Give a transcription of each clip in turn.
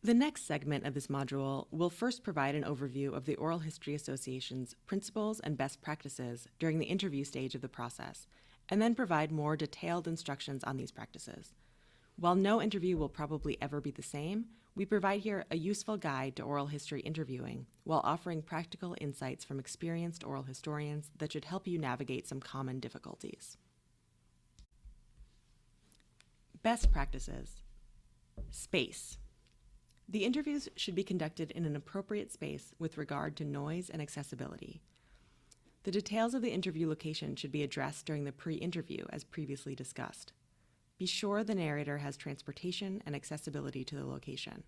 The next segment of this module will first provide an overview of the Oral History Association's principles and best practices during the interview stage of the process, and then provide more detailed instructions on these practices. While no interview will probably ever be the same, we provide here a useful guide to oral history interviewing while offering practical insights from experienced oral historians that should help you navigate some common difficulties. Best practices. Space. The interviews should be conducted in an appropriate space with regard to noise and accessibility. The details of the interview location should be addressed during the pre-interview as previously discussed. Be sure the narrator has transportation and accessibility to the location.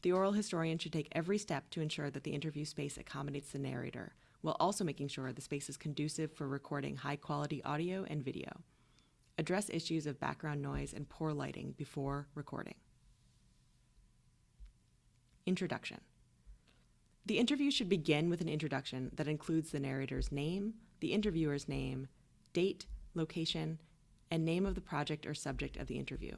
The oral historian should take every step to ensure that the interview space accommodates the narrator, while also making sure the space is conducive for recording high-quality audio and video. Address issues of background noise and poor lighting before recording. Introduction. The interview should begin with an introduction that includes the narrator's name, the interviewer's name, date, location, and name of the project or subject of the interview.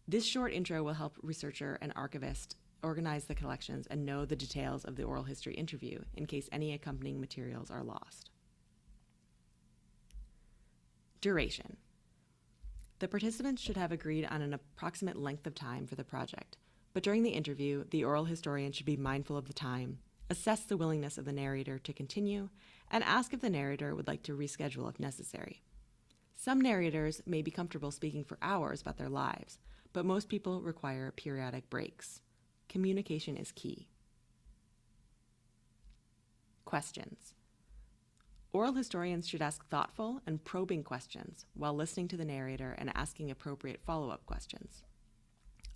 This short intro will help researcher and archivist organize the collections and know the details of the oral history interview in case any accompanying materials are lost. Duration. The participants should have agreed on an approximate length of time for the project, but during the interview, the oral historian should be mindful of the time, assess the willingness of the narrator to continue, and ask if the narrator would like to reschedule if necessary. Some narrators may be comfortable speaking for hours about their lives, but most people require periodic breaks. Communication is key. Questions. Oral historians should ask thoughtful and probing questions while listening to the narrator and asking appropriate follow-up questions.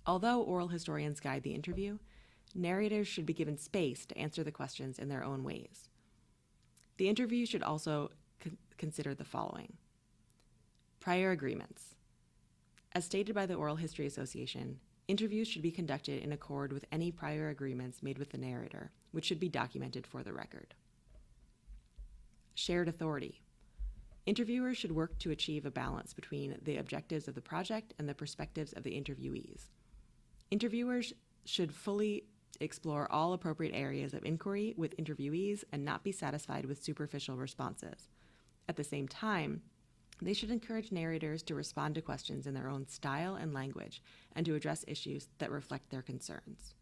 Although oral historians guide the interview, narrators should be given space to answer the questions in their own ways. The interview should also consider the following. Prior agreements. As stated by the Oral History Association, interviews should be conducted in accord with any prior agreements made with the narrator, which should be documented for the record. Shared authority. Interviewers should work to achieve a balance between the objectives of the project and the perspectives of the interviewees. Interviewers should fully explore all appropriate areas of inquiry with interviewees and not be satisfied with superficial responses. At the same time, they should encourage narrators to respond to questions in their own style and language and to address issues that reflect their concerns.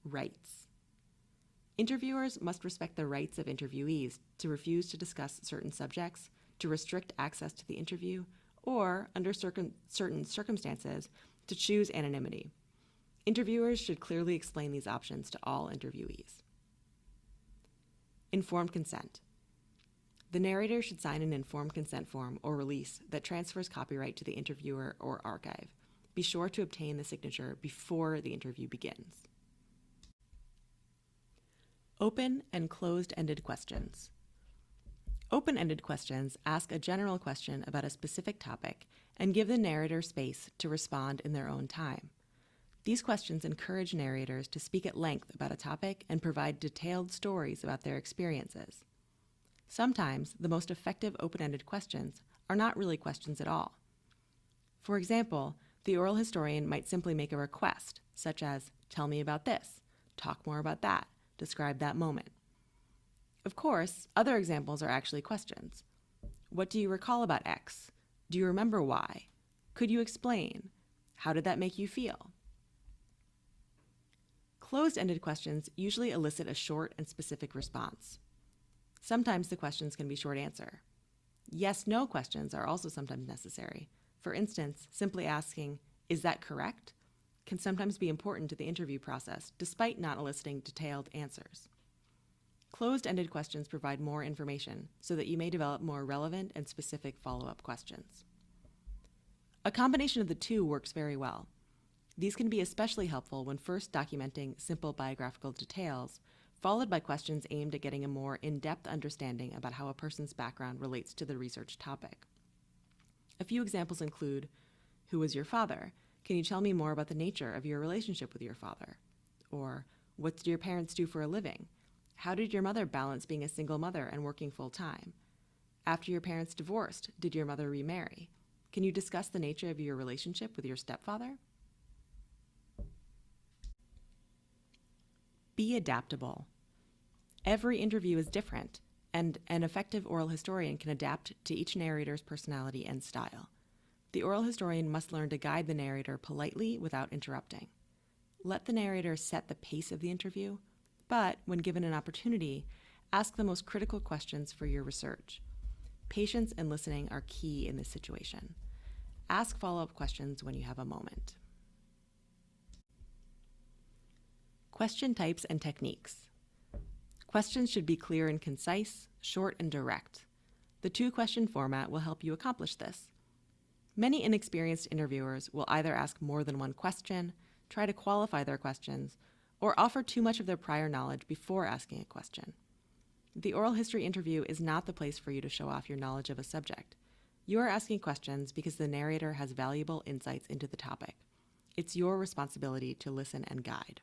Rights. Interviewers must respect the rights of interviewees to refuse to discuss certain subjects, to restrict access to the interview, or, under certain circumstances, to choose anonymity. Interviewers should clearly explain these options to all interviewees. Informed consent. The narrator should sign an informed consent form or release that transfers copyright to the interviewer or archive. Be sure to obtain the signature before the interview begins. Open and closed-ended questions. Open-ended questions ask a general question about a specific topic and give the narrator space to respond in their own time. These questions encourage narrators to speak at length about a topic and provide detailed stories about their experiences. Sometimes, the most effective open-ended questions are not really questions at all. For example, the oral historian might simply make a request, such as, "Tell me about this," "Talk more about that," "Describe that moment." Of course, other examples are actually questions. What do you recall about X? Do you remember Y? Could you explain? How did that make you feel? Closed-ended questions usually elicit a short and specific response. Sometimes the questions can be short answer. Yes/no questions are also sometimes necessary. For instance, simply asking, "Is that correct?" can sometimes be important to the interview process, despite not eliciting detailed answers. Closed-ended questions provide more information so that you may develop more relevant and specific follow-up questions. A combination of the two works very well. These can be especially helpful when first documenting simple biographical details, followed by questions aimed at getting a more in-depth understanding about how a person's background relates to the research topic. A few examples include, "Who was your father? Can you tell me more about the nature of your relationship with your father?" Or, "What did your parents do for a living? How did your mother balance being a single mother and working full-time? After your parents divorced, did your mother remarry? Can you discuss the nature of your relationship with your stepfather?" Be adaptable. Every interview is different, and an effective oral historian can adapt to each narrator's personality and style. The oral historian must learn to guide the narrator politely without interrupting. Let the narrator set the pace of the interview, but when given an opportunity, ask the most critical questions for your research. Patience and listening are key in this situation. Ask follow-up questions when you have a moment. Question types and techniques. Questions should be clear and concise, short and direct. The two-question format will help you accomplish this. Many inexperienced interviewers will either ask more than one question, try to qualify their questions, or offer too much of their prior knowledge before asking a question. The oral history interview is not the place for you to show off your knowledge of a subject. You are asking questions because the narrator has valuable insights into the topic. It's your responsibility to listen and guide.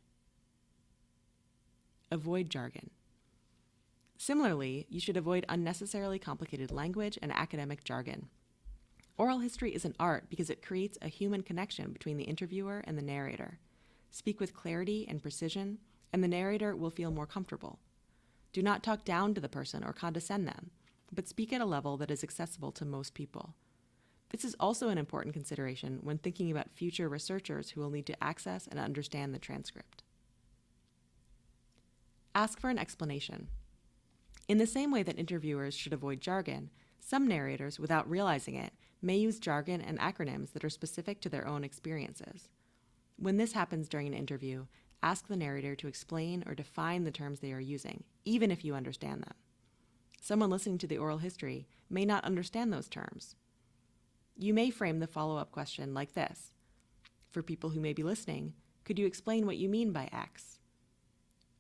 Avoid jargon. Similarly, you should avoid unnecessarily complicated language and academic jargon. Oral history is an art because it creates a human connection between the interviewer and the narrator. Speak with clarity and precision, and the narrator will feel more comfortable. Do not talk down to the person or condescend them, but speak at a level that is accessible to most people. This is also an important consideration when thinking about future researchers who will need to access and understand the transcript. Ask for an explanation. In the same way that interviewers should avoid jargon, some narrators, without realizing it, may use jargon and acronyms that are specific to their own experiences. When this happens during an interview, ask the narrator to explain or define the terms they are using, even if you understand them. Someone listening to the oral history may not understand those terms. You may frame the follow-up question like this. For people who may be listening, could you explain what you mean by X?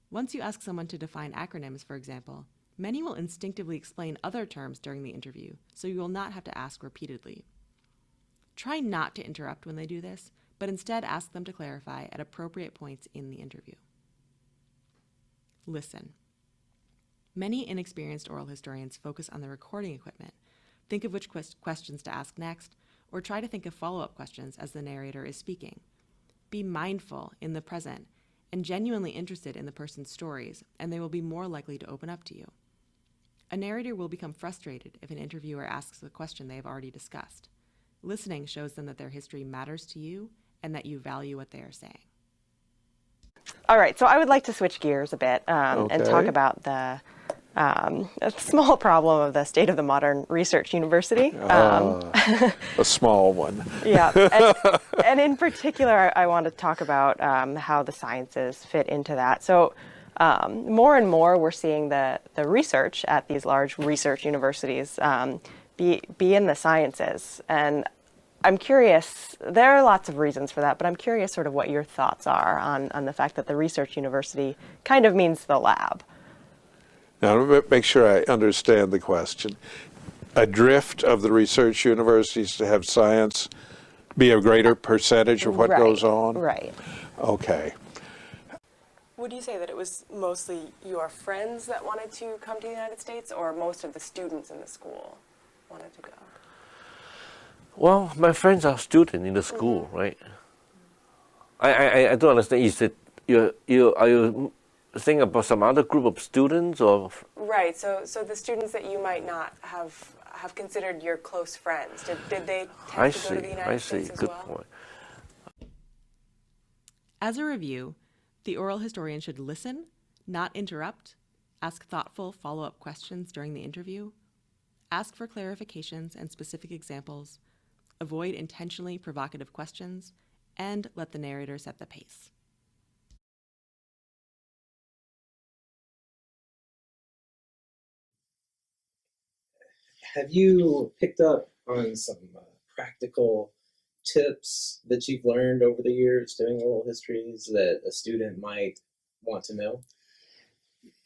Once you ask someone to define acronyms, for example, many will instinctively explain other terms during the interview, so you will not have to ask repeatedly. Try not to interrupt when they do this, but instead ask them to clarify at appropriate points in the interview. Listen. Many inexperienced oral historians focus on the recording equipment, think of which questions to ask next, or try to think of follow-up questions as the narrator is speaking. Be mindful in the present and genuinely interested in the person's stories, and they will be more likely to open up to you. A narrator will become frustrated if an interviewer asks a question they have already discussed. Listening shows them that their history matters to you and that you value what they are saying. All right, so I would like to switch gears a bit and talk about the a small problem of the state of the modern research university. A small one. Yeah, and in particular, I want to talk about how the sciences fit into that. So more and more, we're seeing the research at these large research universities be in the sciences. And I'm curious, there are lots of reasons for that, but I'm curious sort of what your thoughts are on the fact that the research university kind of means the lab. Now, make sure I understand the question. A drift of the research universities to have science be a greater percentage of what goes on? Right. Okay. Would you say that it was mostly your friends that wanted to come to the United States, or most of the students in the school wanted to go? Well, my friends are students in the school, right? I don't understand. Is it are you think about some other group of students, or? Right. So the students that you might not have considered your close friends, did they tend to go to the United States as well? Good point. As a review, the oral historian should listen, not interrupt, ask thoughtful follow-up questions during the interview, ask for clarifications and specific examples, avoid intentionally provocative questions, and let the narrator set the pace. Have you picked up on some practical tips that you've learned over the years doing oral histories that a student might want to know?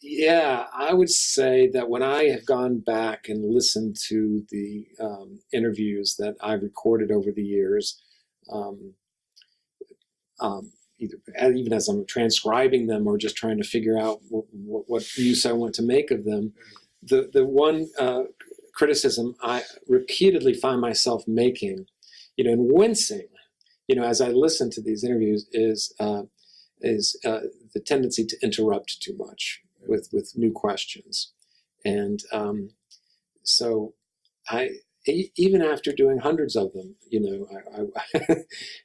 Yeah, I would say that when I have gone back and listened to the interviews that I've recorded over the years, even as I'm transcribing them or just trying to figure out what use I want to make of them, the one criticism I repeatedly find myself making, and wincing, as I listen to these interviews is is the tendency to interrupt too much with new questions. And so even after doing hundreds of them,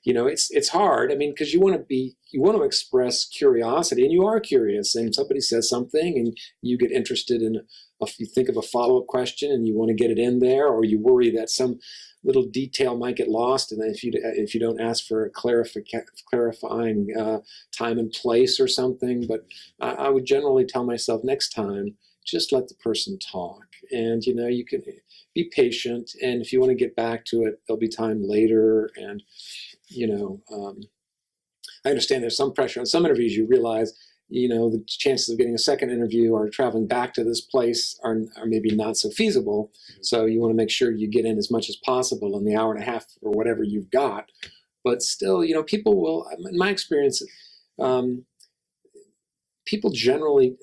it's hard. I mean, because you want to express curiosity, and you are curious, and somebody says something, and you get interested in, you think of a follow-up question, and you want to get it in there, or you worry that some little detail might get lost, and if you don't ask for a clarifying time and place or something. But I would generally tell myself, next time, just let the person talk, and you can be patient, and if you want to get back to it, there'll be time later. And I understand there's some pressure on some interviews. You realize the chances of getting a second interview or traveling back to this place are maybe not so feasible. So you want to make sure you get in as much as possible in the hour and a half or whatever you've got. But still, people will, in my experience, people generally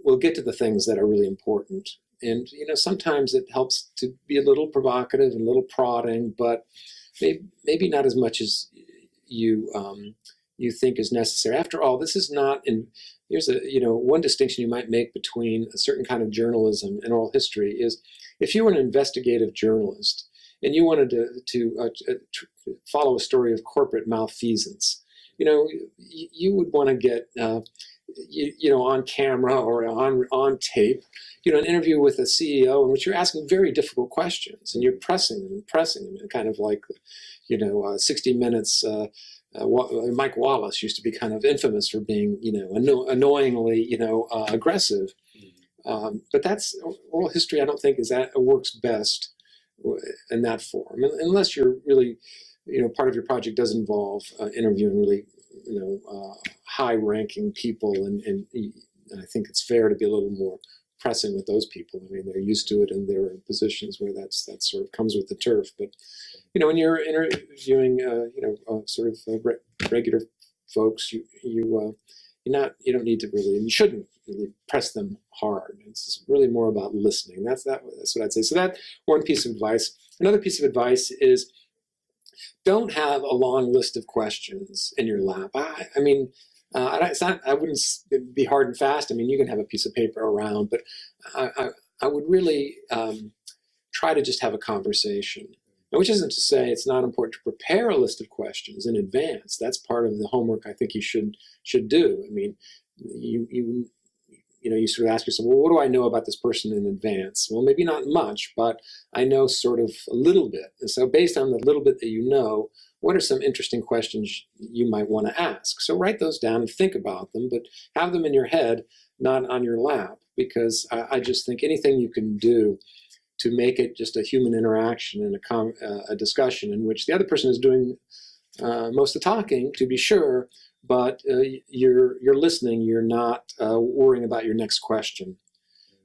will get to the things that are really important. And sometimes it helps to be a little provocative and a little prodding, but maybe not as much as you think is necessary. After all, this is not here's one distinction you might make between a certain kind of journalism and oral history is, if you were an investigative journalist and you wanted to follow a story of corporate malfeasance, you would want to get on camera or on tape, an interview with a CEO in which you're asking very difficult questions and you're pressing them and kind of like, 60 Minutes. Mike Wallace used to be kind of infamous for being, annoyingly, aggressive. But that's oral history. I don't think works best in that form, unless you're really, part of your project does involve interviewing really, high-ranking people, and I think it's fair to be a little more pressing with those people. I mean, they're used to it, and they're in positions where that sort of comes with the turf. But when you're interviewing, sort of regular folks, you don't need to really, and you shouldn't really press them hard. It's really more about listening. That's what I'd say. So that one piece of advice. Another piece of advice is, don't have a long list of questions in your lap. I wouldn't be hard and fast. I mean, you can have a piece of paper around, but I would really try to just have a conversation. Now, which isn't to say it's not important to prepare a list of questions in advance. That's part of the homework I think you should do. I mean, you sort of ask yourself, well, what do I know about this person in advance? Well, maybe not much, but I know sort of a little bit. And so based on the little bit that you know, what are some interesting questions you might want to ask? So write those down and think about them, but have them in your head, not on your lap, because I just think anything you can do to make it just a human interaction and a discussion in which the other person is doing most of the talking, to be sure, but you're listening, you're not worrying about your next question.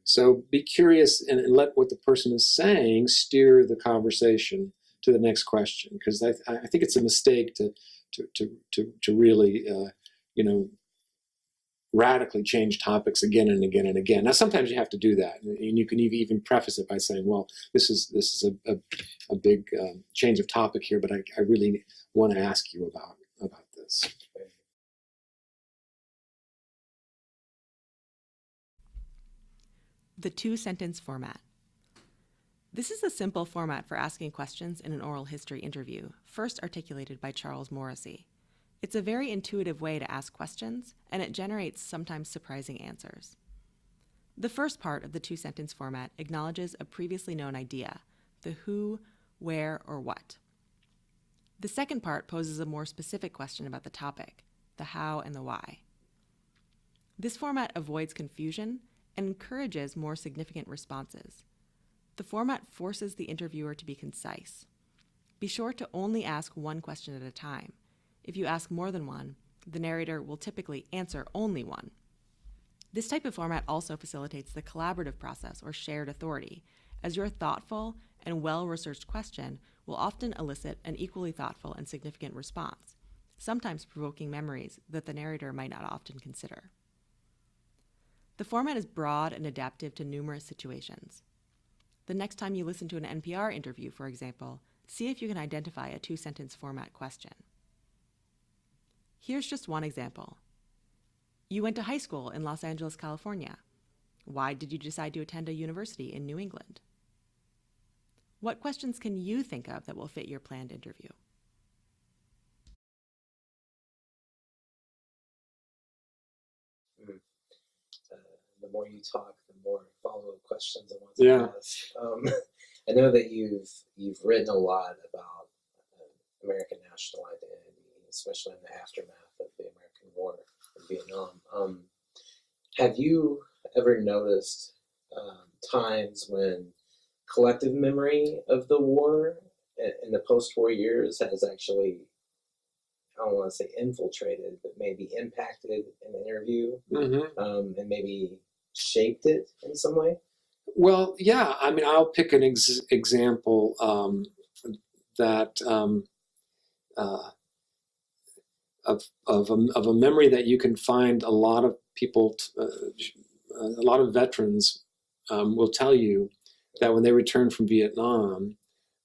So be curious and let what the person is saying steer the conversation to the next question, because I think it's a mistake to really radically change topics again and again and again. Now sometimes you have to do that, and you can even preface it by saying, well, this is a big change of topic here, but I really want to ask you about this. The two-sentence format. This is a simple format for asking questions in an oral history interview, first articulated by Charles Morrissey. It's a very intuitive way to ask questions, and it generates sometimes surprising answers. The first part of the two-sentence format acknowledges a previously known idea, the who, where, or what. The second part poses a more specific question about the topic, the how and the why. This format avoids confusion and encourages more significant responses. The format forces the interviewer to be concise. Be sure to only ask one question at a time. If you ask more than one, the narrator will typically answer only one. This type of format also facilitates the collaborative process or shared authority, as your thoughtful and well-researched question will often elicit an equally thoughtful and significant response, sometimes provoking memories that the narrator might not often consider. The format is broad and adaptive to numerous situations. The next time you listen to an NPR interview, for example, see if you can identify a two-sentence format question. Here's just one example. You went to high school in Los Angeles, California. Why did you decide to attend a university in New England? What questions can you think of that will fit your planned interview? The more you talk, the more follow-up questions I want Yeah. to ask. I know that you've written a lot about American national identity, especially in the aftermath of the American War in Vietnam. Have you ever noticed times when collective memory of the war in the post-war years has actually, I don't want to say infiltrated, but maybe impacted an interview, and maybe shaped it in some way? Well, yeah. I mean, I'll pick an example that of a memory that you can find a lot of people, a lot of veterans will tell you that when they returned from Vietnam,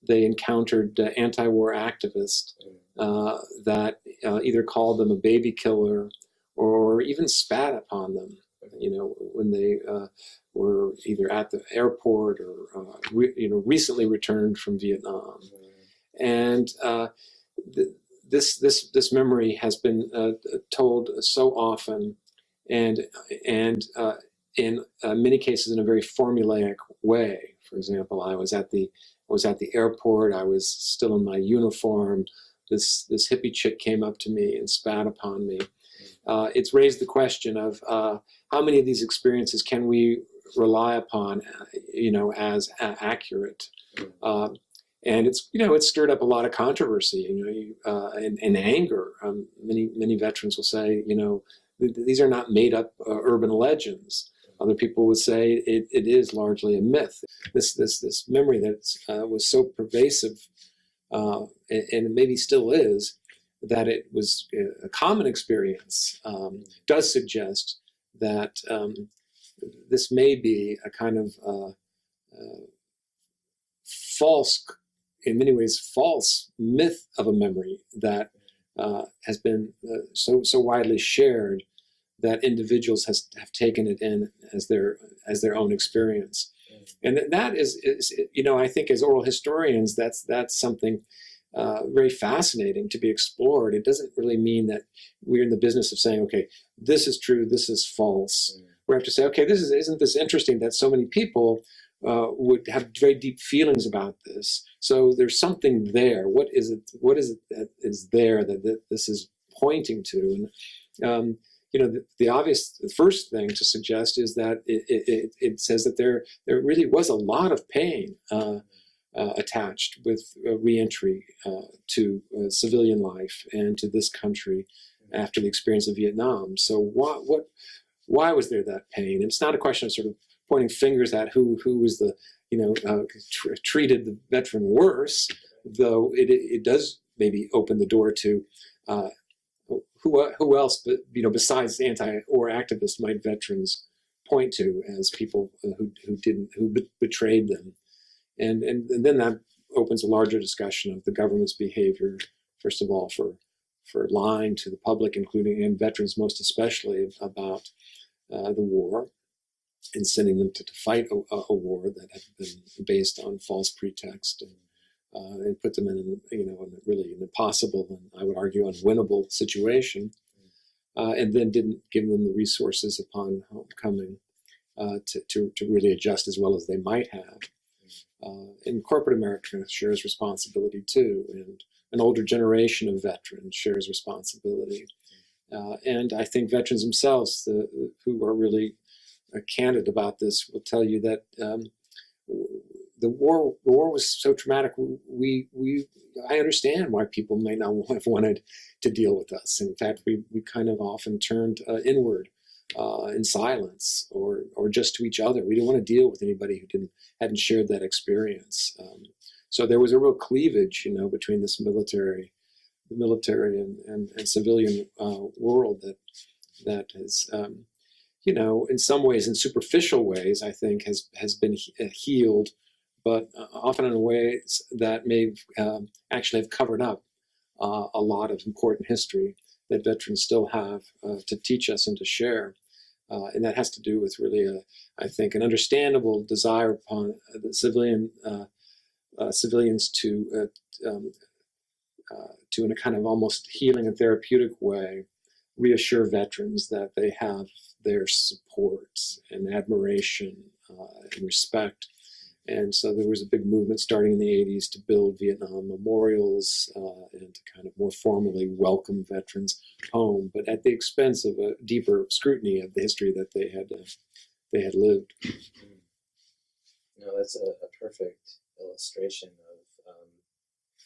they encountered anti-war activists that either called them a baby killer or even spat upon them. You know, when they were either at the airport or recently returned from Vietnam, and this memory has been told so often, and in many cases in a very formulaic way. For example, I was at the airport. I was still in my uniform. This hippie chick came up to me and spat upon me. It's raised the question of how many of these experiences can we rely upon, as accurate. And it's stirred up a lot of controversy, and anger. Many veterans will say, these are not made up urban legends. Other people would say it is largely a myth. This memory that was so pervasive, and maybe still is, that it was a common experience, does suggest that this may be a kind of false, in many ways, false myth of a memory that has been so widely shared that individuals have taken it in as their own experience. And that is, I think as oral historians, that's something very fascinating to be explored. It doesn't really mean that we're in the business of saying, okay, this is true, this is false. We have to say, okay, isn't this interesting that so many people would have very deep feelings about this? So there's something there. What is it that is there that this is pointing to? And the first thing to suggest is that it says that there really was a lot of pain attached with reentry to civilian life and to this country after the experience of Vietnam. So why was there that pain? And it's not a question of sort of pointing fingers at who was the treated the veteran worse, though it does maybe open the door to who else, but besides anti-war activists, might veterans point to as people who betrayed them, and then that opens a larger discussion of the government's behavior, first of all, for lying to the public, including and veterans most especially, about the war, and sending them to fight a war that had been based on false pretext, and put them in really an impossible and I would argue unwinnable situation, and then didn't give them the resources upon homecoming to really adjust as well as they might have. And corporate America shares responsibility too, and an older generation of veterans shares responsibility. And I think veterans themselves, who are really candid about this, will tell you that the war was so traumatic. I understand why people may not have wanted to deal with us. In fact, we kind of often turned inward in silence, or just to each other. We didn't want to deal with anybody who hadn't shared that experience. So there was a real cleavage, between the military and civilian world that has, in some ways, in superficial ways, I think has been healed, but often in ways that may actually have covered up a lot of important history that veterans still have to teach us and to share. And that has to do with really, I think, an understandable desire upon the civilians to, in a kind of almost healing and therapeutic way, reassure veterans that they have their support and admiration and respect. And so there was a big movement starting in the 80s to build Vietnam memorials and to kind of more formally welcome veterans home, but at the expense of a deeper scrutiny of the history that they had lived. No, that's a perfect illustration of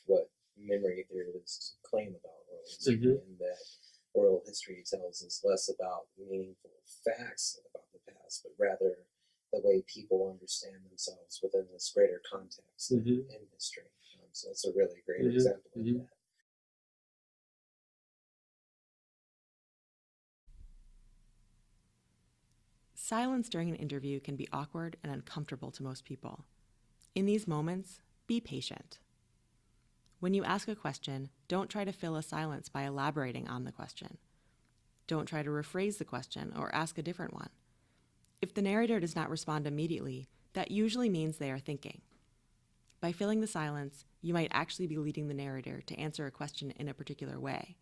what memory theorists claim about oral history, and that oral history tells us less about meaningful facts about the past, but rather the way people understand themselves within this greater context in history. So it's a really great example of that. Silence during an interview can be awkward and uncomfortable to most people. In these moments, be patient. When you ask a question, don't try to fill a silence by elaborating on the question. Don't try to rephrase the question or ask a different one. If the narrator does not respond immediately, that usually means they are thinking. By filling the silence, you might actually be leading the narrator to answer a question in a particular way.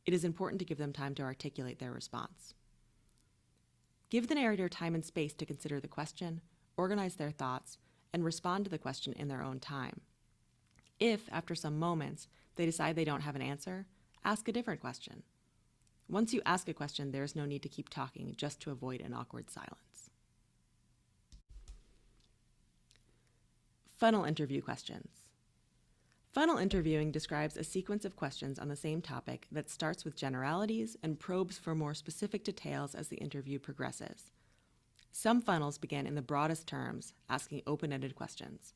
It is important to give them time to articulate their response. Give the narrator time and space to consider the question, organize their thoughts, and respond to the question in their own time. If, after some moments, they decide they don't have an answer, ask a different question. Once you ask a question, there is no need to keep talking just to avoid an awkward silence. Funnel interview questions. Funnel interviewing describes a sequence of questions on the same topic that starts with generalities and probes for more specific details as the interview progresses. Some funnels begin in the broadest terms, asking open-ended questions.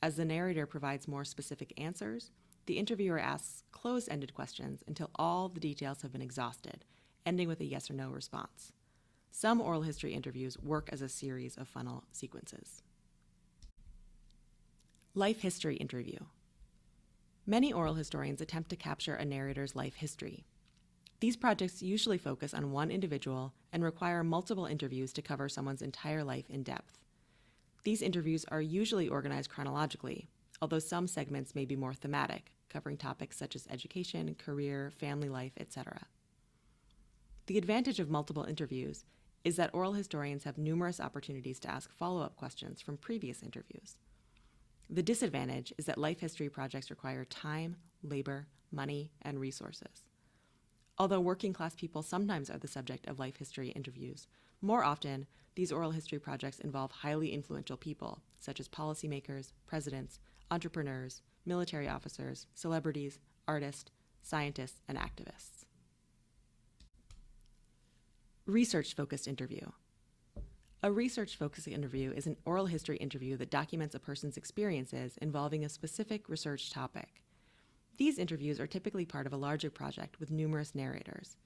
As the narrator provides more specific answers, the interviewer asks closed-ended questions until all the details have been exhausted, ending with a yes or no response. Some oral history interviews work as a series of funnel sequences. Life history interview. Many oral historians attempt to capture a narrator's life history. These projects usually focus on one individual and require multiple interviews to cover someone's entire life in depth. These interviews are usually organized chronologically, although some segments may be more thematic, covering topics such as education, career, family life, etc. The advantage of multiple interviews is that oral historians have numerous opportunities to ask follow-up questions from previous interviews. The disadvantage is that life history projects require time, labor, money, and resources. Although working-class people sometimes are the subject of life history interviews, more often, these oral history projects involve highly influential people, such as policymakers, presidents, entrepreneurs, military officers, celebrities, artists, scientists, and activists. Research-focused interview. A research-focused interview is an oral history interview that documents a person's experiences involving a specific research topic. These interviews are typically part of a larger project with numerous narrators.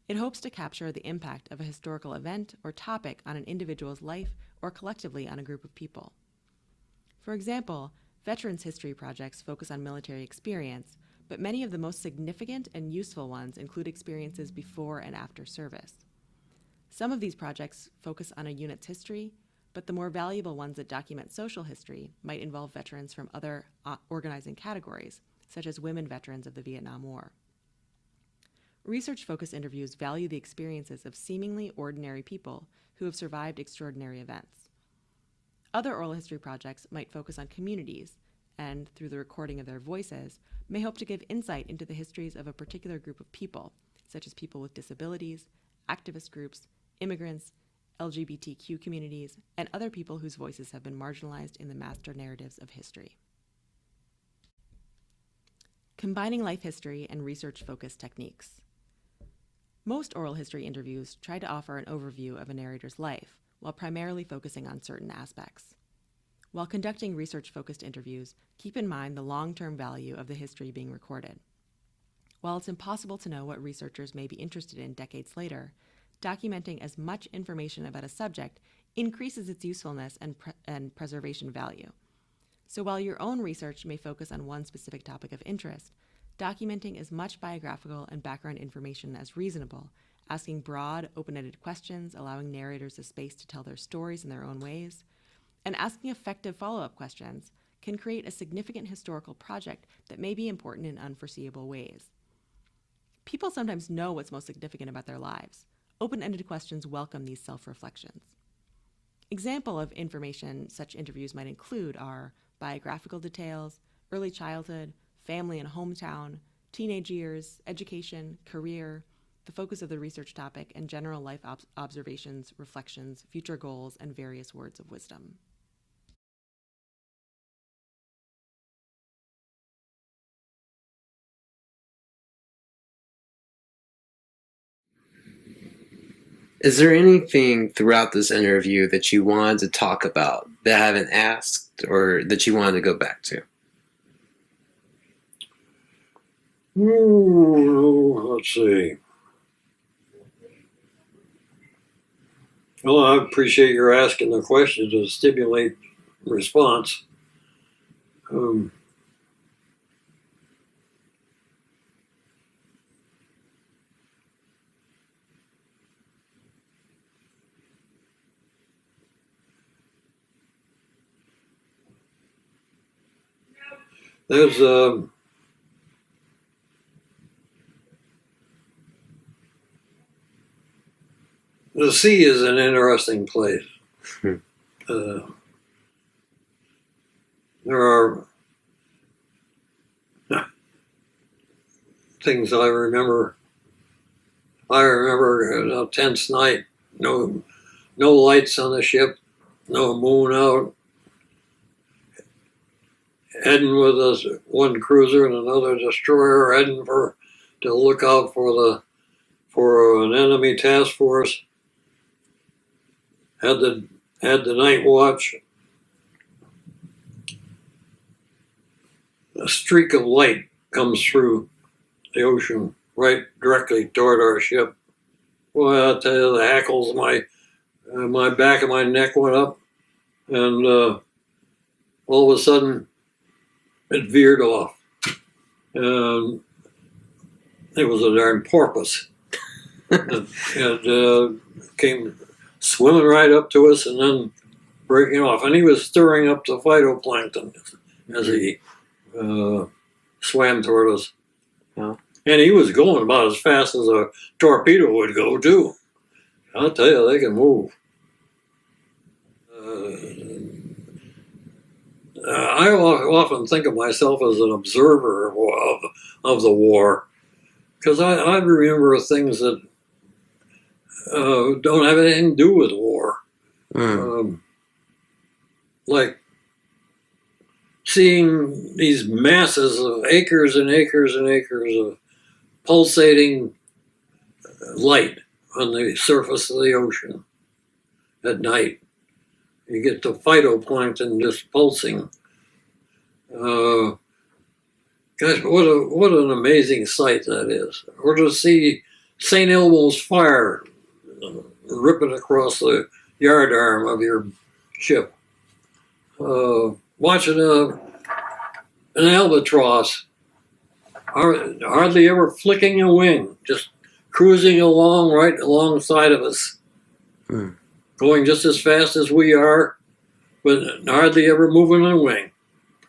It hopes to capture the impact of a historical event or topic on an individual's life or collectively on a group of people. For example, veterans' history projects focus on military experience, but many of the most significant and useful ones include experiences before and after service. Some of these projects focus on a unit's history, but the more valuable ones that document social history might involve veterans from other organizing categories, such as women veterans of the Vietnam War. Research-focused interviews value the experiences of seemingly ordinary people who have survived extraordinary events. Other oral history projects might focus on communities and, through the recording of their voices, may hope to give insight into the histories of a particular group of people, such as people with disabilities, activist groups, immigrants, LGBTQ communities, and other people whose voices have been marginalized in the master narratives of history. Combining life history and research-focused techniques. Most oral history interviews try to offer an overview of a narrator's life, while primarily focusing on certain aspects. While conducting research-focused interviews, keep in mind the long-term value of the history being recorded. While it's impossible to know what researchers may be interested in decades later, documenting as much information about a subject increases its usefulness and preservation value. So while your own research may focus on one specific topic of interest, documenting as much biographical and background information as reasonable, asking broad, open-ended questions, allowing narrators a space to tell their stories in their own ways, and asking effective follow-up questions can create a significant historical project that may be important in unforeseeable ways. People sometimes know what's most significant about their lives. Open-ended questions welcome these self-reflections. Example of information such interviews might include are biographical details, early childhood, family and hometown, teenage years, education, career, the focus of the research topic, and general life observations, reflections, future goals, and various words of wisdom. Is there anything throughout this interview that you wanted to talk about that I haven't asked or that you wanted to go back to? Let's see. Well, I appreciate your asking the question to stimulate response. There's the sea is an interesting place. There are things I remember. I remember a tense night. No lights on the ship. No moon out. Heading with us one cruiser and another destroyer, heading to look out for an enemy task force. Had the night watch. A streak of light comes through the ocean right directly toward our ship. Well, I'll tell you, the hackles, my back of my neck went up, and all of a sudden it veered off, and it was a darn porpoise. and came swimming right up to us and then breaking off. And he was stirring up the phytoplankton as he swam toward us. Yeah. And he was going about as fast as a torpedo would go, too. I'll tell you, they can move. I often think of myself as an observer of the war, because I remember things that don't have anything to do with war. Like seeing these masses of acres and acres and acres of pulsating light on the surface of the ocean at night. You get the phytoplankton just pulsing. Gosh, what an amazing sight that is. Or to see St. Elmo's fire ripping across the yardarm of your ship. Watching an albatross hardly ever flicking a wing, just cruising along right alongside of us. Going just as fast as we are, but hardly ever moving a wing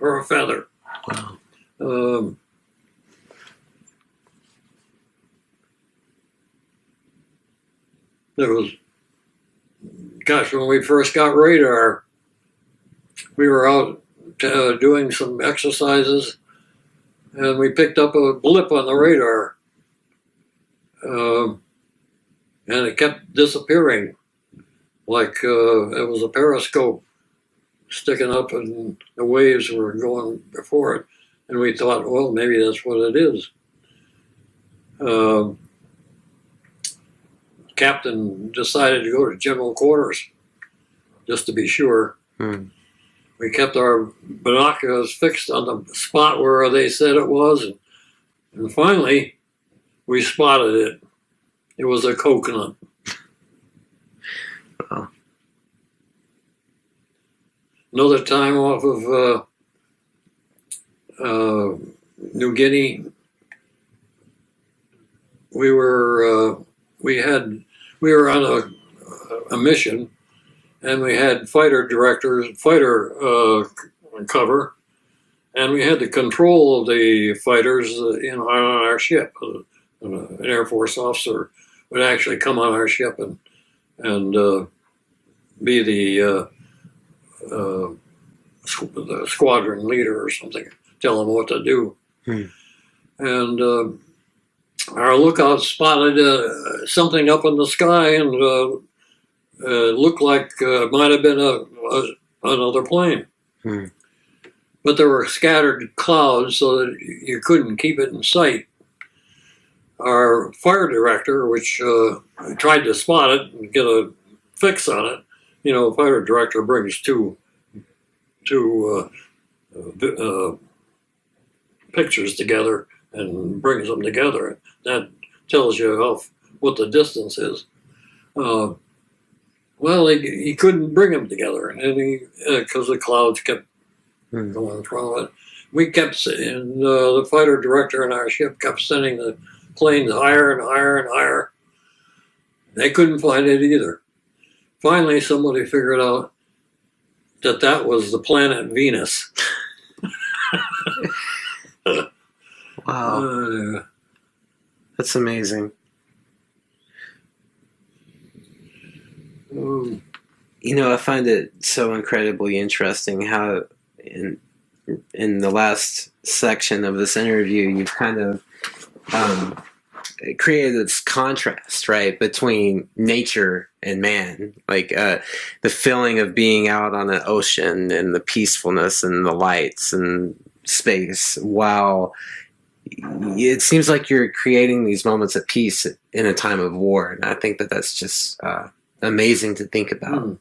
or a feather. Wow. There was, gosh, when we first got radar, we were out doing some exercises, and we picked up a blip on the radar, and it kept disappearing. Like it was a periscope sticking up and the waves were going before it. And we thought, well, maybe that's what it is. Captain decided to go to general quarters just to be sure. We kept our binoculars fixed on the spot where they said it was. And finally, we spotted it. It was a coconut. Another time off of New Guinea, we were we were on a mission, and we had fighter cover, and we had the control of the fighters on our ship. An Air Force officer would actually come on our ship and be the squadron leader or something, tell them what to do. And our lookout spotted something up in the sky, and looked like it might have been another plane. But there were scattered clouds so that you couldn't keep it in sight. Our fire director, which tried to spot it and get a fix on it, fire director brings two pictures together and brings them together. That tells you what the distance is. Well, he couldn't bring them together, and because the clouds kept going through it. We kept, and the fighter director in our ship kept sending the planes higher and higher and higher. They couldn't find it either. Finally, somebody figured out that was the planet Venus. Wow. That's amazing. I find it so incredibly interesting how in the last section of this interview, you've kind of created this contrast, right, between nature and man, like the feeling of being out on an ocean and the peacefulness and the lights and space, while it seems like you're creating these moments of peace in a time of war. And I think that that's just amazing to think about.